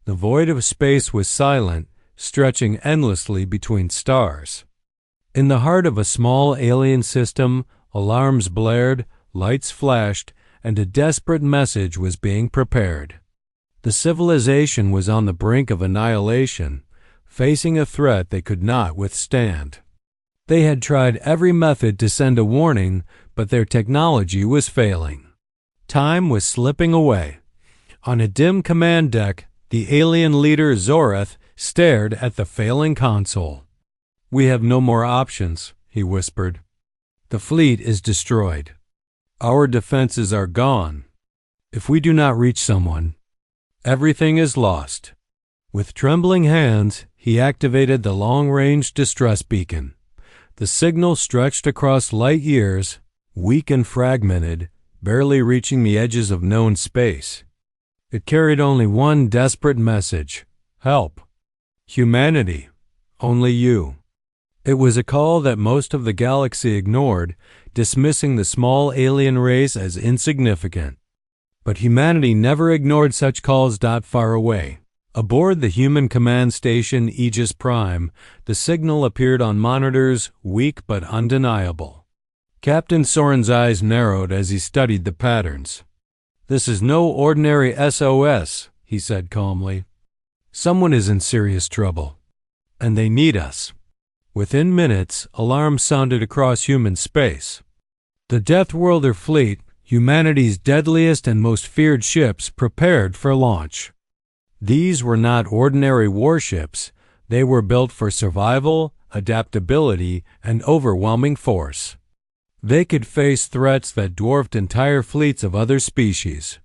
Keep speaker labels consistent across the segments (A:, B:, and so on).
A: The void of space was silent, stretching endlessly between stars. In the heart of a small alien system, alarms blared, lights flashed, and a desperate message was being prepared. The civilization was on the brink of annihilation, facing a threat they could not withstand. They had tried every method to send a warning, but their technology was failing. Time was slipping away. On a dim command deck, the alien leader Zoreth stared at the failing console. "We have no more options," he whispered. "The fleet is destroyed. Our defenses are gone. If we do not reach someone, everything is lost." With trembling hands, he activated the long-range distress beacon. The signal stretched across light years, weak and fragmented, barely reaching the edges of known space. It carried only one desperate message: help. Humanity. Only you. It was a call that most of the galaxy ignored, dismissing the small alien race as insignificant. But humanity never ignored such calls that far away. Aboard the human command station Aegis Prime, the signal appeared on monitors, weak but undeniable. Captain Soren's eyes narrowed as he studied the patterns. "This is no ordinary SOS," he said calmly. "Someone is in serious trouble, and they need us." Within minutes, alarms sounded across human space. The deathworlder fleet, humanity's deadliest and most feared ships, prepared for launch. These were not ordinary warships. They were built for survival, adaptability, and overwhelming force. They could face threats that dwarfed entire fleets of other species.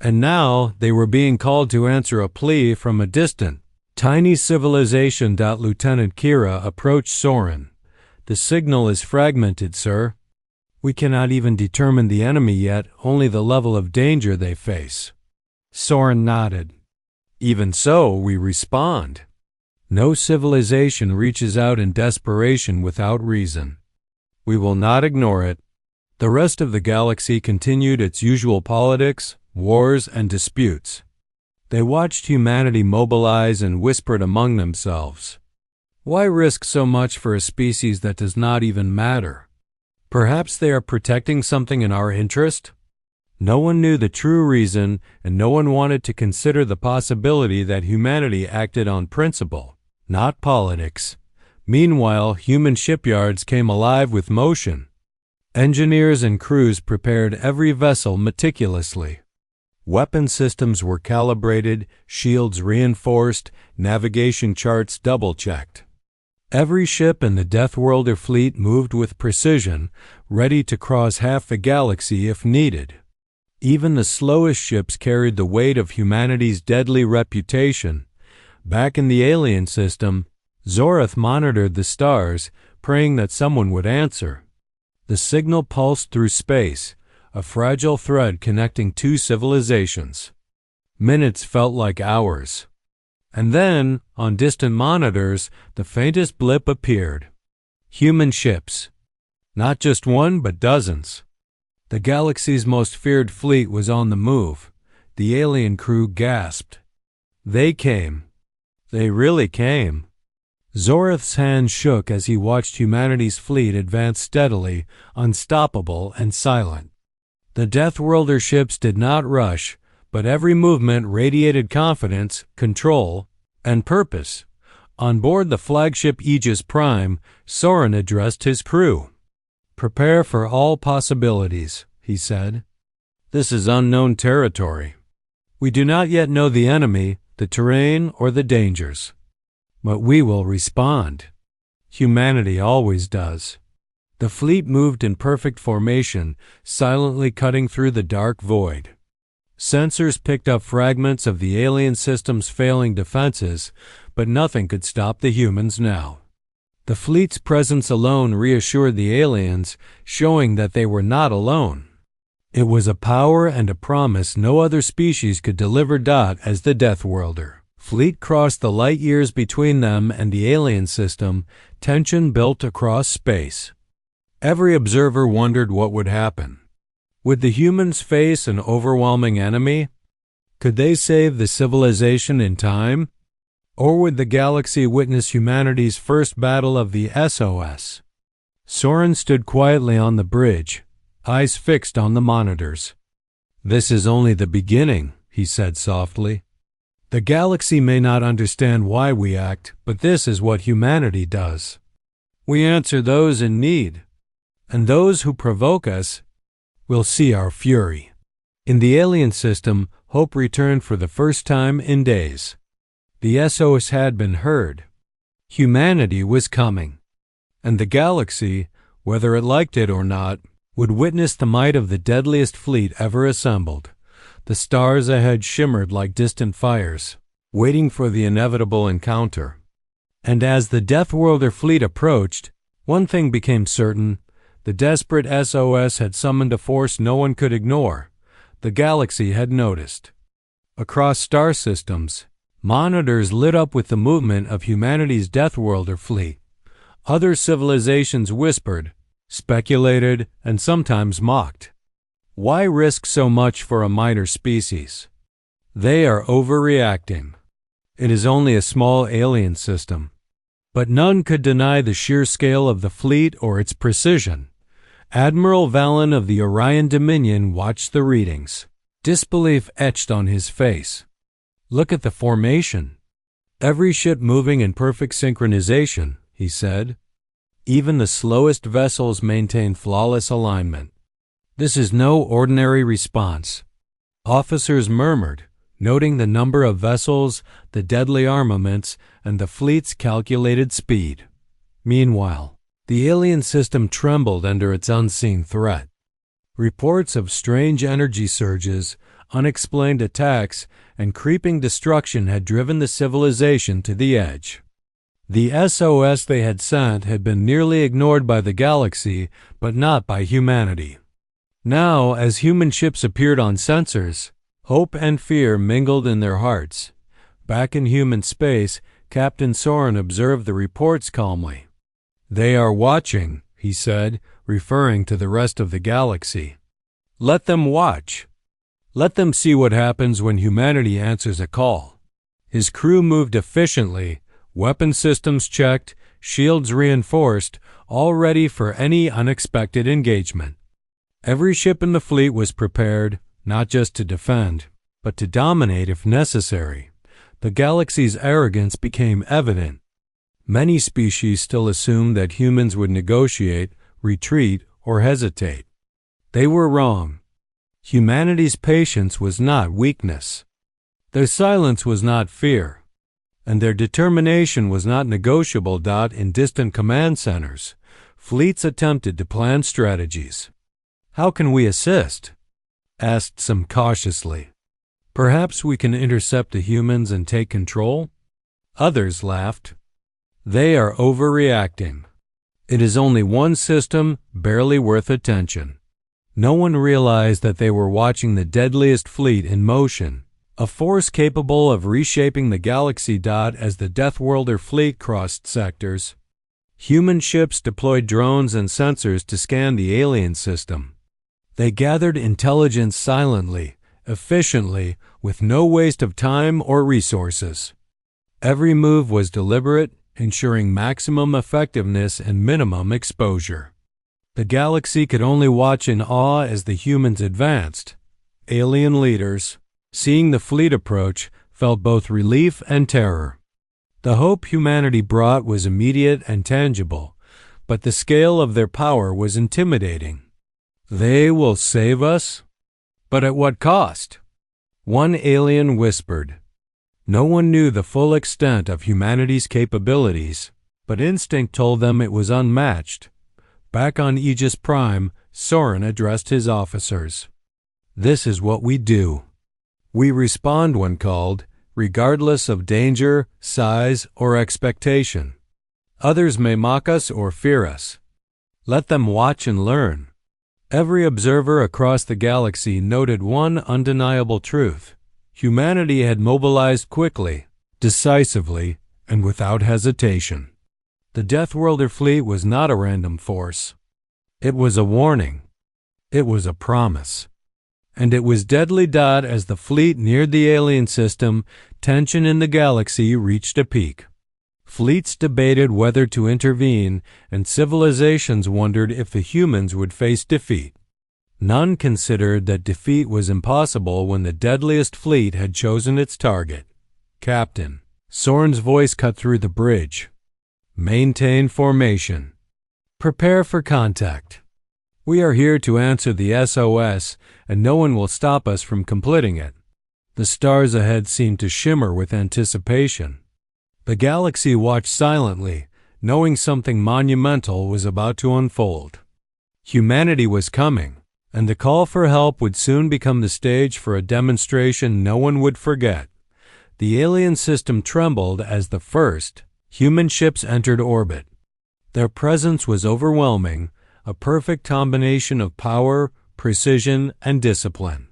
A: And now they were being called to answer a plea from a distant, tiny civilization. Lieutenant Kira approached Soren. "The signal is fragmented, sir. We cannot even determine the enemy yet, only the level of danger they face." Soren nodded. "Even so, we respond. No civilization reaches out in desperation without reason. We will not ignore it." The rest of the galaxy continued its usual politics, wars, and disputes. They watched humanity mobilize and whispered among themselves. Why risk so much for a species that does not even matter? Perhaps they are protecting something in our interest? No one knew the true reason, and no one wanted to consider the possibility that humanity acted on principle, not politics. Meanwhile, human shipyards came alive with motion. Engineers and crews prepared every vessel meticulously. Weapon systems were calibrated, shields reinforced, navigation charts double-checked. Every ship in the deathworlder fleet moved with precision, ready to cross half the galaxy if needed. Even the slowest ships carried the weight of humanity's deadly reputation. Back in the alien system, Zoreth monitored the stars, praying that someone would answer. The signal pulsed through space, a fragile thread connecting two civilizations. Minutes felt like hours. And then, on distant monitors, the faintest blip appeared. Human ships. Not just one, but dozens. The galaxy's most feared fleet was on the move. The alien crew gasped. They came. They really came. Zoreth's hand shook as he watched humanity's fleet advance steadily, unstoppable and silent. The deathworlder ships did not rush, but every movement radiated confidence, control, and purpose. On board the flagship Aegis Prime, Soren addressed his crew. "Prepare for all possibilities," he said. "This is unknown territory. We do not yet know the enemy, the terrain, or the dangers. But we will respond. Humanity always does." The fleet moved in perfect formation, silently cutting through the dark void. Sensors picked up fragments of the alien system's failing defenses, but nothing could stop the humans now. The fleet's presence alone reassured the aliens, showing that they were not alone. It was a power and a promise no other species could deliver. As the deathworlder fleet crossed the light years between them and the alien system, tension built across space. Every observer wondered what would happen. Would the humans face an overwhelming enemy? Could they save the civilization in time? Or would the galaxy witness humanity's first battle of the SOS? Soren stood quietly on the bridge, eyes fixed on the monitors. "This is only the beginning," he said softly. "The galaxy may not understand why we act, but this is what humanity does. We answer those in need, and those who provoke us will see our fury." In the alien system, hope returned for the first time in days. The SOS had been heard. Humanity was coming, and the galaxy, whether it liked it or not, would witness the might of the deadliest fleet ever assembled. The stars ahead shimmered like distant fires, waiting for the inevitable encounter. And as the deathworlder fleet approached, one thing became certain: the desperate SOS had summoned a force no one could ignore. The galaxy had noticed. Across star systems, monitors lit up with the movement of humanity's deathworlder fleet. Other civilizations whispered, speculated, and sometimes mocked. Why risk so much for a minor species? They are overreacting. It is only a small alien system. But none could deny the sheer scale of the fleet or its precision. Admiral Valen of the Orion Dominion watched the readings, disbelief etched on his face. "Look at the formation. Every ship moving in perfect synchronization," he said. "Even the slowest vessels maintain flawless alignment. This is no ordinary response." Officers murmured, noting the number of vessels, the deadly armaments, and the fleet's calculated speed. Meanwhile, the alien system trembled under its unseen threat. Reports of strange energy surges, unexplained attacks, and creeping destruction had driven the civilization to the edge. The SOS they had sent had been nearly ignored by the galaxy, but not by humanity. Now, as human ships appeared on sensors, hope and fear mingled in their hearts. Back in human space, Captain Soren observed the reports calmly. "They are watching," he said, referring to the rest of the galaxy. "Let them watch. Let them see what happens when humanity answers a call." His crew moved efficiently, weapon systems checked, shields reinforced, all ready for any unexpected engagement. Every ship in the fleet was prepared, not just to defend, but to dominate if necessary. The galaxy's arrogance became evident. Many species still assumed that humans would negotiate, retreat, or hesitate. They were wrong. Humanity's patience was not weakness. Their silence was not fear. And their determination was not negotiable. In distant command centers, fleets attempted to plan strategies. "How can we assist?" asked some cautiously. "Perhaps we can intercept the humans and take control?" Others laughed. "They are overreacting. It is only one system, barely worth attention." No one realized that they were watching the deadliest fleet in motion, a force capable of reshaping the galaxy. As the deathworlder fleet crossed sectors, human ships deployed drones and sensors to scan the alien system. They gathered intelligence silently, efficiently, with no waste of time or resources. Every move was deliberate, ensuring maximum effectiveness and minimum exposure. The galaxy could only watch in awe as the humans advanced. Alien leaders, seeing the fleet approach, felt both relief and terror. The hope humanity brought was immediate and tangible, but the scale of their power was intimidating. "They will save us? But at what cost?" One alien whispered. No one knew the full extent of humanity's capabilities, but instinct told them it was unmatched. Back on Aegis Prime, Soren addressed his officers. "This is what we do. We respond when called, regardless of danger, size, or expectation. Others may mock us or fear us. Let them watch and learn." Every observer across the galaxy noted one undeniable truth. Humanity had mobilized quickly, decisively, and without hesitation. The deathworlder fleet was not a random force. It was a warning. It was a promise. and it was deadly. As the fleet neared the alien system, tension in the galaxy reached a peak. Fleets debated whether to intervene, and civilizations wondered if the humans would face defeat. None considered that defeat was impossible when the deadliest fleet had chosen its target. "Captain," Soren's voice cut through the bridge. "Maintain formation. Prepare for contact. We are here to answer the SOS, and no one will stop us from completing it." The stars ahead seemed to shimmer with anticipation. The galaxy watched silently, knowing something monumental was about to unfold. Humanity was coming, and the call for help would soon become the stage for a demonstration no one would forget. The alien system trembled as the first human ships entered orbit. Their presence was overwhelming, a perfect combination of power, precision, and discipline.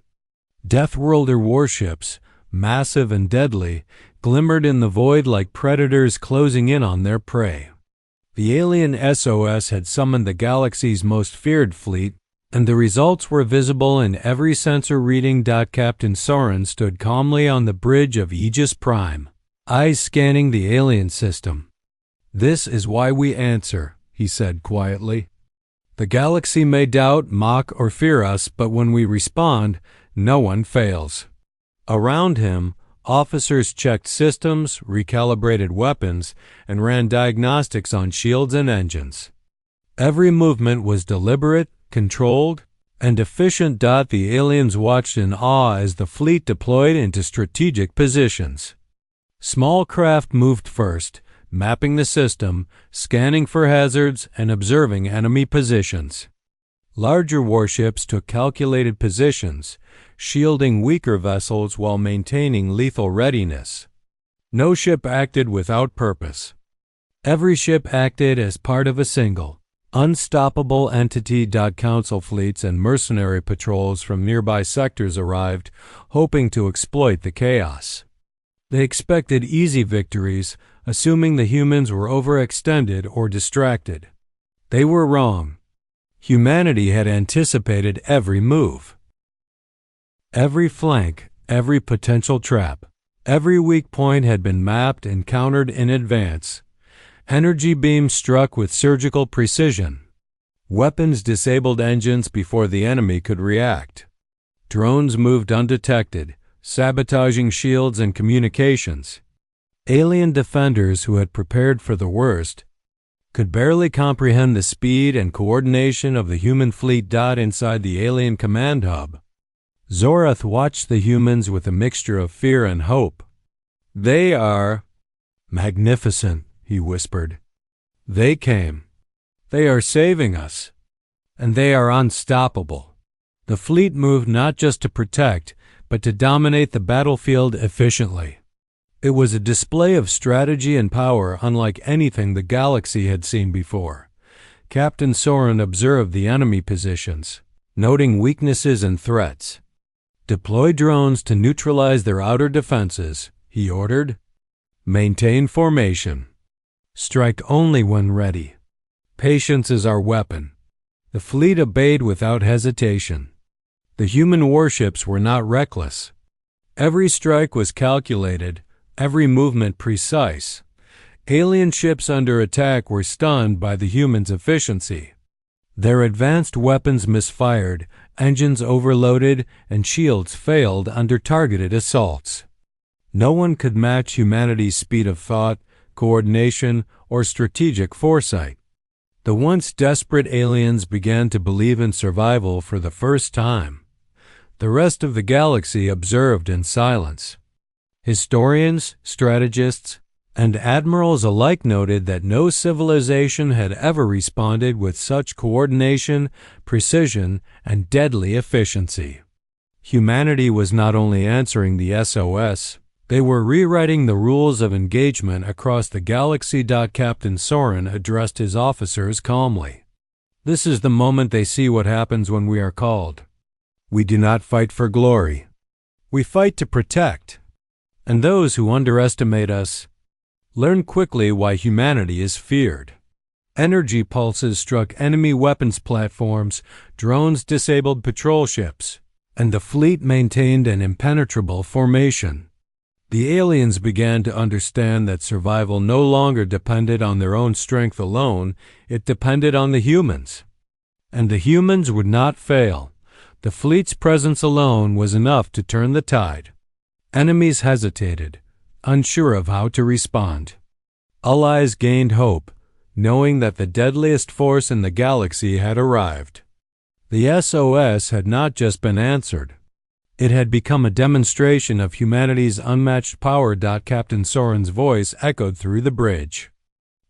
A: Deathworlder warships, massive and deadly, glimmered in the void like predators closing in on their prey. The alien SOS had summoned the galaxy's most feared fleet, and the results were visible in every sensor reading. Captain Soren stood calmly on the bridge of Aegis Prime, eyes scanning the alien system. "This is why we answer," he said quietly. "The galaxy may doubt, mock, or fear us, but when we respond, no one fails." Around him, officers checked systems, recalibrated weapons, and ran diagnostics on shields and engines. Every movement was deliberate, controlled, and efficient. The aliens watched in awe as the fleet deployed into strategic positions. Small craft moved first, mapping the system, scanning for hazards, and observing enemy positions. Larger warships took calculated positions, shielding weaker vessels while maintaining lethal readiness. No ship acted without purpose. Every ship acted as part of a single, unstoppable entity. Council fleets and mercenary patrols from nearby sectors arrived, hoping to exploit the chaos. They expected easy victories, assuming the humans were overextended or distracted. They were wrong. Humanity had anticipated every move. Every flank, every potential trap, every weak point had been mapped and countered in advance. Energy beams struck with surgical precision. Weapons disabled engines before the enemy could react. Drones moved undetected, sabotaging shields and communications. Alien defenders who had prepared for the worst could barely comprehend the speed and coordination of the human fleet. Inside the alien command hub, Zorath watched the humans with a mixture of fear and hope. "They are magnificent," he whispered. "They came. They are saving us. And they are unstoppable." The fleet moved not just to protect, but to dominate the battlefield efficiently. It was a display of strategy and power unlike anything the galaxy had seen before. Captain Soren observed the enemy positions, noting weaknesses and threats. "Deploy drones to neutralize their outer defenses," he ordered. "Maintain formation. Strike only when ready. Patience is our weapon." The fleet obeyed without hesitation. The human warships were not reckless. Every strike was calculated, every movement precise. Alien ships under attack were stunned by the humans' efficiency. Their advanced weapons misfired, engines overloaded, and shields failed under targeted assaults. No one could match humanity's speed of thought, coordination, or strategic foresight. The once desperate aliens began to believe in survival for the first time. The rest of the galaxy observed in silence. Historians, strategists, and admirals alike noted that no civilization had ever responded with such coordination, precision, and deadly efficiency. Humanity was not only answering the SOS, they were rewriting the rules of engagement across the galaxy. Captain Soren addressed his officers calmly. "This is the moment they see what happens when we are called. We do not fight for glory. We fight to protect. And those who underestimate us learn quickly why humanity is feared." Energy pulses struck enemy weapons platforms, drones disabled patrol ships, and the fleet maintained an impenetrable formation. The aliens began to understand that survival no longer depended on their own strength alone, it depended on the humans. And the humans would not fail. The fleet's presence alone was enough to turn the tide. Enemies hesitated, unsure of how to respond. Allies gained hope, knowing that the deadliest force in the galaxy had arrived. The SOS had not just been answered. It had become a demonstration of humanity's unmatched power. Captain Soren's voice echoed through the bridge.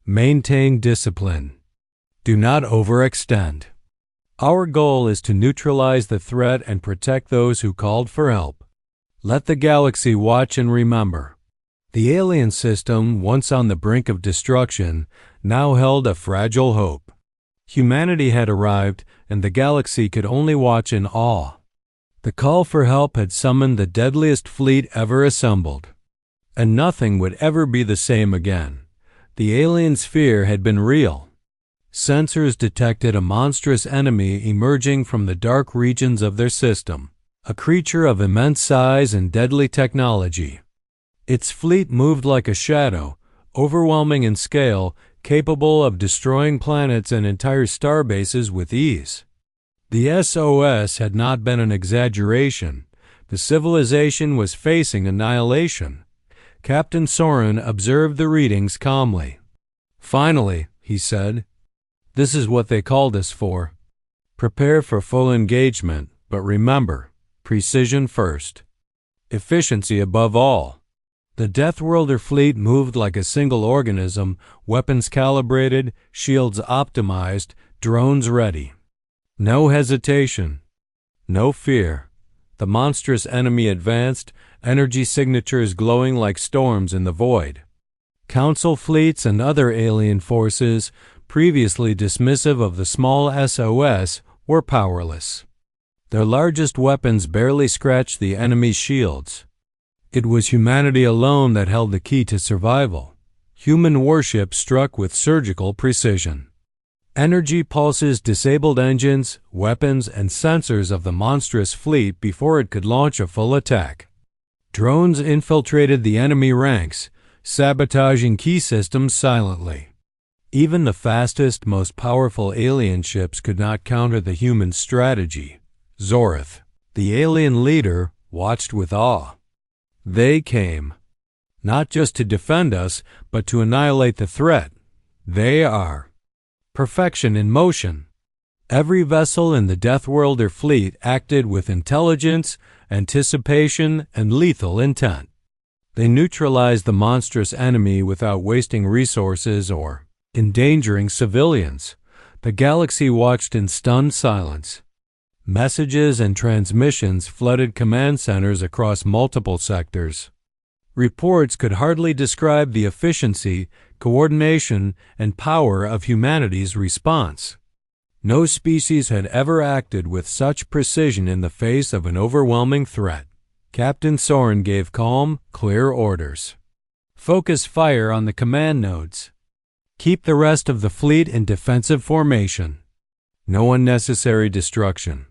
A: Maintain discipline. Do not overextend. Our goal is to neutralize the threat and protect those who called for help. Let the galaxy watch and remember. The alien system, once on the brink of destruction, now held a fragile hope. Humanity had arrived, and the galaxy could only watch in awe. The call for help had summoned the deadliest fleet ever assembled. And nothing would ever be the same again. The aliens' fear had been real. Sensors detected a monstrous enemy emerging from the dark regions of their system, a creature of immense size and deadly technology. Its fleet moved like a shadow, overwhelming in scale, capable of destroying planets and entire starbases with ease. The SOS had not been an exaggeration. The civilization was facing annihilation. Captain Soren observed the readings calmly. Finally, he said, "This is what they called us for. Prepare for full engagement, but remember, precision first. Efficiency above all." The deathworlder fleet moved like a single organism, weapons calibrated, shields optimized, drones ready. No hesitation. No fear. The monstrous enemy advanced, energy signatures glowing like storms in the void. Council fleets and other alien forces, previously dismissive of the small SOS, were powerless. Their largest weapons barely scratched the enemy's shields. It was humanity alone that held the key to survival. Human warship struck with surgical precision. Energy pulses disabled engines, weapons, and sensors of the monstrous fleet before it could launch a full attack. Drones infiltrated the enemy ranks, sabotaging key systems silently. Even the fastest, most powerful alien ships could not counter the human strategy. Zorith, the alien leader, watched with awe. They came, not just to defend us, but to annihilate the threat. They are perfection in motion. Every vessel in the deathworlder fleet acted with intelligence, anticipation, and lethal intent. They neutralized the monstrous enemy without wasting resources or endangering civilians. The galaxy watched in stunned silence. Messages and transmissions flooded command centers across multiple sectors. Reports could hardly describe the efficiency, coordination, and power of humanity's response. No species had ever acted with such precision in the face of an overwhelming threat. Captain Soren gave calm, clear orders. Focus fire on the command nodes. Keep the rest of the fleet in defensive formation. No unnecessary destruction.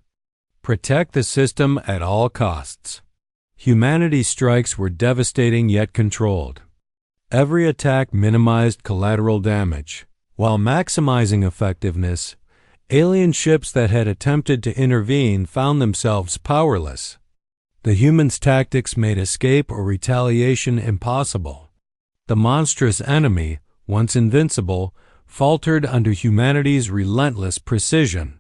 A: Protect the system at all costs. Humanity's strikes were devastating yet controlled. Every attack minimized collateral damage, while maximizing effectiveness. Alien ships that had attempted to intervene found themselves powerless. The humans' tactics made escape or retaliation impossible. The monstrous enemy, once invincible, faltered under humanity's relentless precision.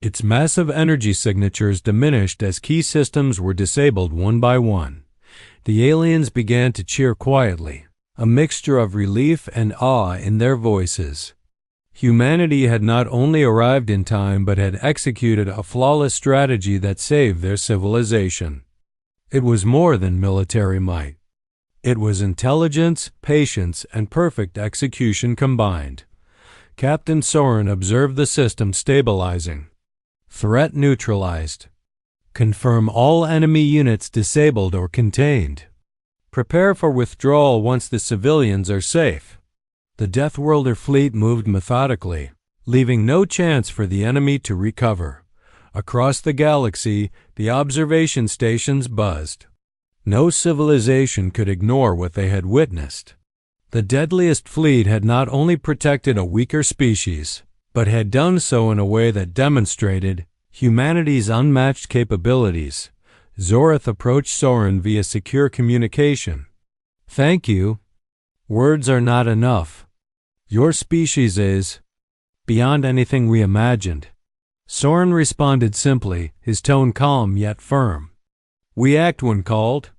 A: Its massive energy signatures diminished as key systems were disabled one by one. The aliens began to cheer quietly, a mixture of relief and awe in their voices. Humanity had not only arrived in time but had executed a flawless strategy that saved their civilization. It was more than military might. It was intelligence, patience, and perfect execution combined. Captain Soren observed the system stabilizing. Threat neutralized. Confirm all enemy units disabled or contained. Prepare for withdrawal once the civilians are safe. The deathworlder fleet moved methodically, leaving no chance for the enemy to recover. Across the galaxy, the observation stations buzzed. No civilization could ignore what they had witnessed. The deadliest fleet had not only protected a weaker species, but had done so in a way that demonstrated humanity's unmatched capabilities. Zorath approached Soren via secure communication. "Thank you. Words are not enough. Your species is beyond anything we imagined." Soren responded simply, his tone calm yet firm. "We act when called.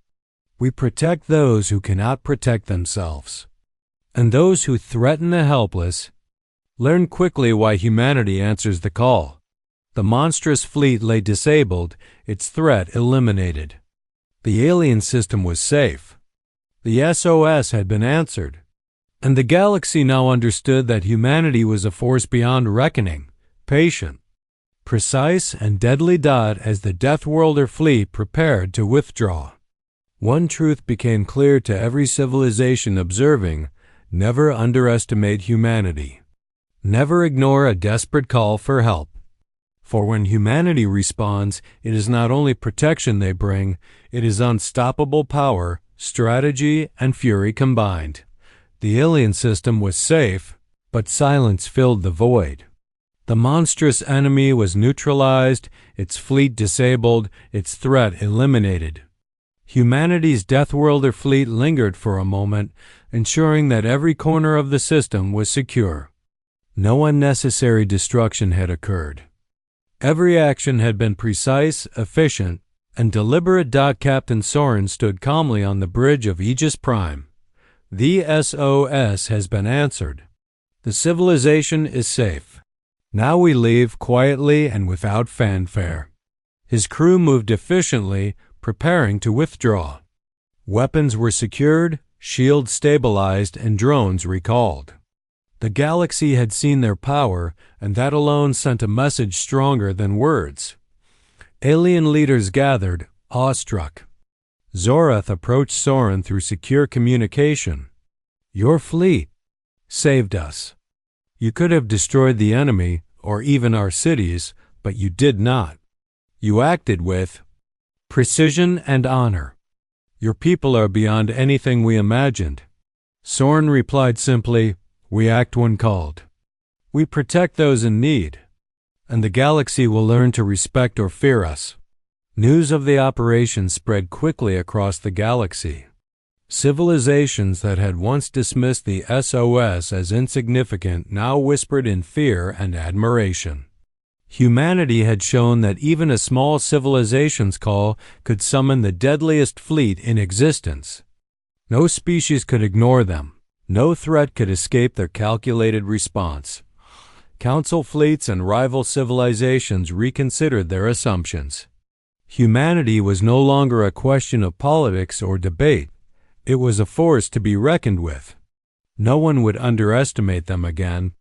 A: We protect those who cannot protect themselves. And those who threaten the helpless. Learn quickly why humanity answers the call." The monstrous fleet lay disabled, its threat eliminated. The alien system was safe. The SOS had been answered. And the galaxy now understood that humanity was a force beyond reckoning, patient, precise, and deadly. As the deathworlder fleet prepared to withdraw, one truth became clear to every civilization observing: never underestimate humanity. Never ignore a desperate call for help. For when humanity responds, it is not only protection they bring, it is unstoppable power, strategy, and fury combined. The alien system was safe, but silence filled the void. The monstrous enemy was neutralized, its fleet disabled, its threat eliminated. Humanity's deathworlder fleet lingered for a moment, ensuring that every corner of the system was secure. No unnecessary destruction had occurred. Every action had been precise, efficient, and deliberate. Captain Soren stood calmly on the bridge of Aegis Prime. The SOS has been answered. The civilization is safe. Now we leave quietly and without fanfare. His crew moved efficiently, preparing to withdraw. Weapons were secured, shields stabilized, and drones recalled. The galaxy had seen their power, and that alone sent a message stronger than words. Alien leaders gathered, awestruck. Zorath approached Soren through secure communication. "Your fleet saved us. You could have destroyed the enemy, or even our cities, but you did not. You acted with precision and honor. Your people are beyond anything we imagined." Soren replied simply, "We act when called. We protect those in need, and the galaxy will learn to respect or fear us." News of the operation spread quickly across the galaxy. Civilizations that had once dismissed the SOS as insignificant now whispered in fear and admiration. Humanity had shown that even a small civilization's call could summon the deadliest fleet in existence. No species could ignore them. No threat could escape their calculated response. Council fleets and rival civilizations reconsidered their assumptions. Humanity was no longer a question of politics or debate. It was a force to be reckoned with. No one would underestimate them again.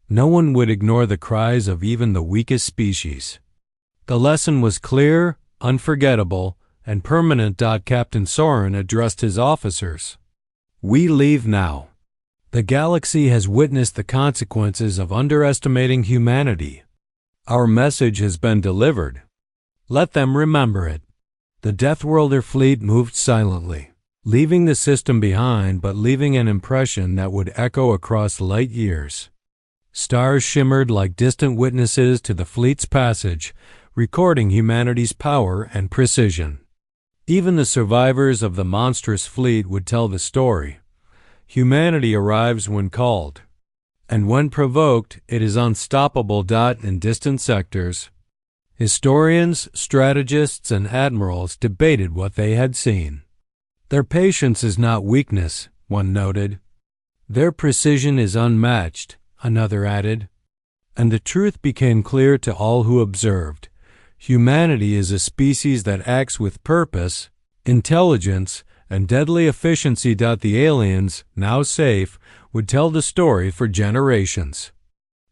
A: No one would ignore the cries of even the weakest species. The lesson was clear, unforgettable, and permanent. Captain Soren addressed his officers. "We leave now. The galaxy has witnessed the consequences of underestimating humanity. Our message has been delivered. Let them remember it." The Deathworlder fleet moved silently, leaving the system behind but leaving an impression that would echo across light years. Stars shimmered like distant witnesses to the fleet's passage, recording humanity's power and precision. Even the survivors of the monstrous fleet would tell the story. Humanity arrives when called, and when provoked, it is unstoppable. In distant sectors, historians, strategists, and admirals debated what they had seen. "Their patience is not weakness," one noted. "Their precision is unmatched," another added. And the truth became clear to all who observed. Humanity is a species that acts with purpose, intelligence, and deadly efficiency. The aliens, now safe, would tell the story for generations.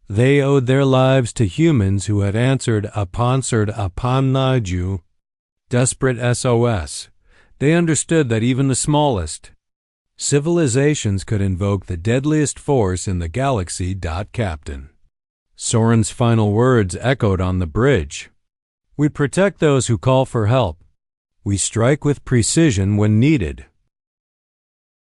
A: They owed their lives to humans who had answered upon Naju, desperate SOS. They understood that even the smallest civilizations could invoke the deadliest force in the galaxy. Captain Soren's final words echoed on the bridge. We protect those who call for help. We strike with precision when needed.